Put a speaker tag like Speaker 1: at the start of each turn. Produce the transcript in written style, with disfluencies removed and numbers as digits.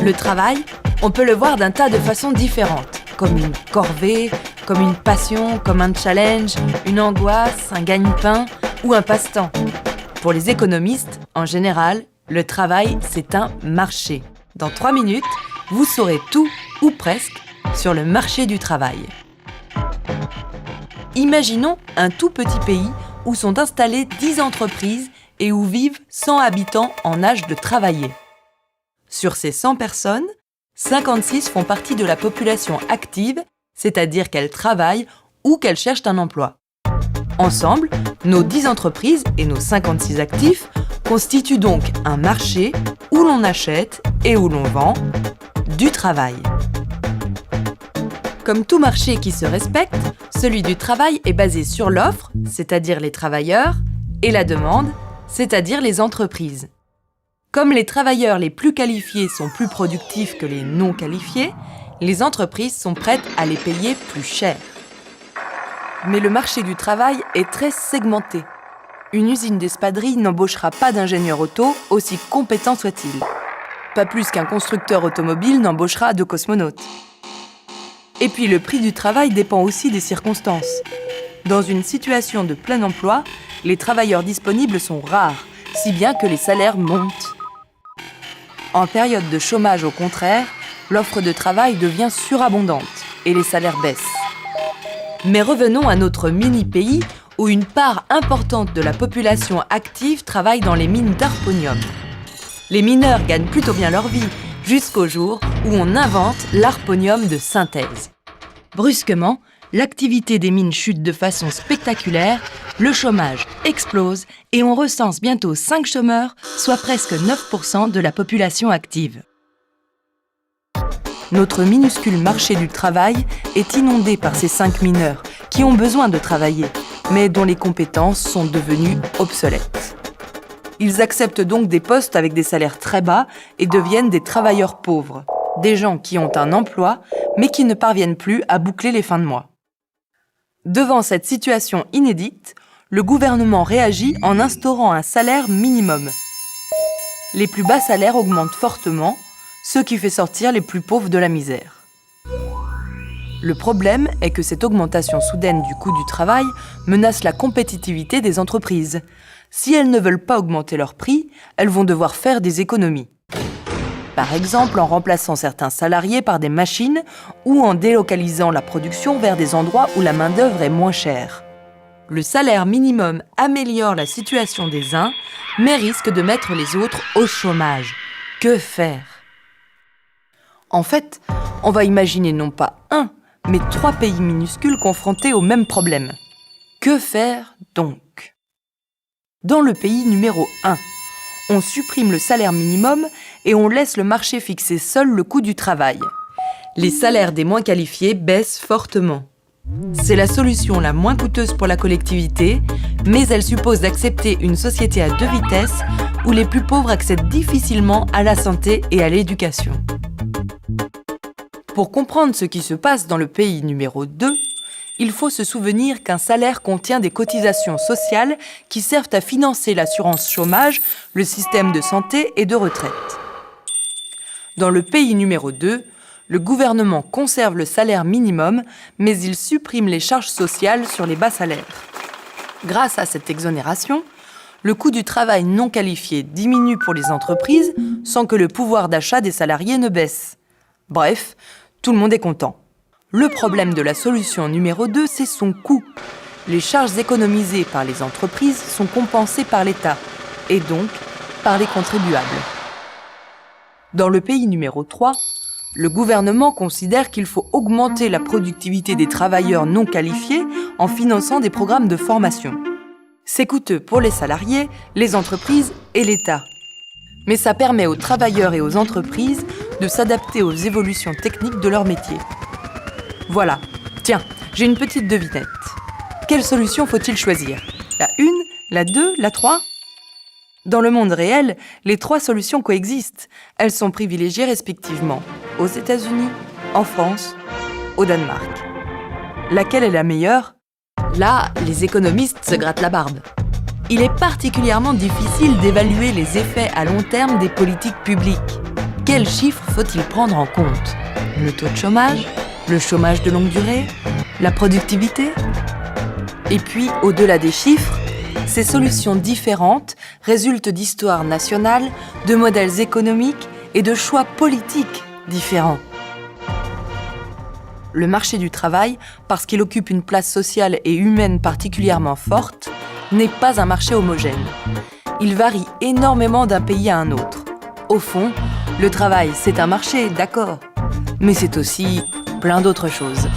Speaker 1: Le travail, on peut le voir d'un tas de façons différentes, comme une corvée, comme une passion, comme un challenge, une angoisse, un gagne-pain ou un passe-temps. Pour les économistes, en général, le travail, c'est un marché. Dans 3 minutes, vous saurez tout, ou presque, sur le marché du travail. Imaginons un tout petit pays où sont installées 10 entreprises et où vivent 100 habitants en âge de travailler. Sur ces 100 personnes, 56 font partie de la population active, c'est-à-dire qu'elles travaillent ou qu'elles cherchent un emploi. Ensemble, nos 10 entreprises et nos 56 actifs constituent donc un marché où l'on achète et où l'on vend du travail. Comme tout marché qui se respecte, celui du travail est basé sur l'offre, c'est-à-dire les travailleurs, et la demande, c'est-à-dire les entreprises. Comme les travailleurs les plus qualifiés sont plus productifs que les non qualifiés, les entreprises sont prêtes à les payer plus cher. Mais le marché du travail est très segmenté. Une usine d'espadrilles n'embauchera pas d'ingénieur auto, aussi compétent soit-il. Pas plus qu'un constructeur automobile n'embauchera de cosmonautes. Et puis le prix du travail dépend aussi des circonstances. Dans une situation de plein emploi, les travailleurs disponibles sont rares, si bien que les salaires montent. En période de chômage, au contraire, l'offre de travail devient surabondante et les salaires baissent. Mais revenons à notre mini-pays où une part importante de la population active travaille dans les mines d'harponium. Les mineurs gagnent plutôt bien leur vie, jusqu'au jour où on invente l'harponium de synthèse. Brusquement, l'activité des mines chute de façon spectaculaire, le chômage explose et on recense bientôt 5 chômeurs, soit presque 9% de la population active. Notre minuscule marché du travail est inondé par ces 5 mineurs qui ont besoin de travailler, mais dont les compétences sont devenues obsolètes. Ils acceptent donc des postes avec des salaires très bas et deviennent des travailleurs pauvres, des gens qui ont un emploi, mais qui ne parviennent plus à boucler les fins de mois. Devant cette situation inédite, le gouvernement réagit en instaurant un salaire minimum. Les plus bas salaires augmentent fortement, ce qui fait sortir les plus pauvres de la misère. Le problème est que cette augmentation soudaine du coût du travail menace la compétitivité des entreprises. Si elles ne veulent pas augmenter leur prix, elles vont devoir faire des économies. Par exemple en remplaçant certains salariés par des machines ou en délocalisant la production vers des endroits où la main-d'œuvre est moins chère. Le salaire minimum améliore la situation des uns, mais risque de mettre les autres au chômage. Que faire ? En fait, on va imaginer non pas un, mais 3 pays minuscules confrontés au même problème. Que faire donc ? Dans le pays numéro 1, on supprime le salaire minimum et on laisse le marché fixer seul le coût du travail. Les salaires des moins qualifiés baissent fortement. C'est la solution la moins coûteuse pour la collectivité, mais elle suppose d'accepter une société à 2 vitesses où les plus pauvres accèdent difficilement à la santé et à l'éducation. Pour comprendre ce qui se passe dans le pays numéro 2, il faut se souvenir qu'un salaire contient des cotisations sociales qui servent à financer l'assurance chômage, le système de santé et de retraite. Dans le pays numéro 2, le gouvernement conserve le salaire minimum, mais il supprime les charges sociales sur les bas salaires. Grâce à cette exonération, le coût du travail non qualifié diminue pour les entreprises sans que le pouvoir d'achat des salariés ne baisse. Bref, tout le monde est content. Le problème de la solution numéro 2, c'est son coût. Les charges économisées par les entreprises sont compensées par l'État, et donc par les contribuables. Dans le pays numéro 3, le gouvernement considère qu'il faut augmenter la productivité des travailleurs non qualifiés en finançant des programmes de formation. C'est coûteux pour les salariés, les entreprises et l'État. Mais ça permet aux travailleurs et aux entreprises de s'adapter aux évolutions techniques de leur métier. Voilà, tiens, j'ai une petite devinette. Quelle solution faut-il choisir ? La 1, la 2, la 3 ? Dans le monde réel, les 3 solutions coexistent. Elles sont privilégiées respectivement aux États-Unis, en France, au Danemark. Laquelle est la meilleure ? Là, les économistes se grattent la barbe. Il est particulièrement difficile d'évaluer les effets à long terme des politiques publiques. quels chiffres faut-il prendre en compte? Le taux de chômage? Le chômage de longue durée? La productivité? Et puis, au-delà des chiffres, ces solutions différentes résultent d'histoires nationales, de modèles économiques et de choix politiques différents. Le marché du travail, parce qu'il occupe une place sociale et humaine particulièrement forte, n'est pas un marché homogène. Il varie énormément d'un pays à un autre. Au fond, le travail, c'est un marché, d'accord, mais c'est aussi plein d'autres choses.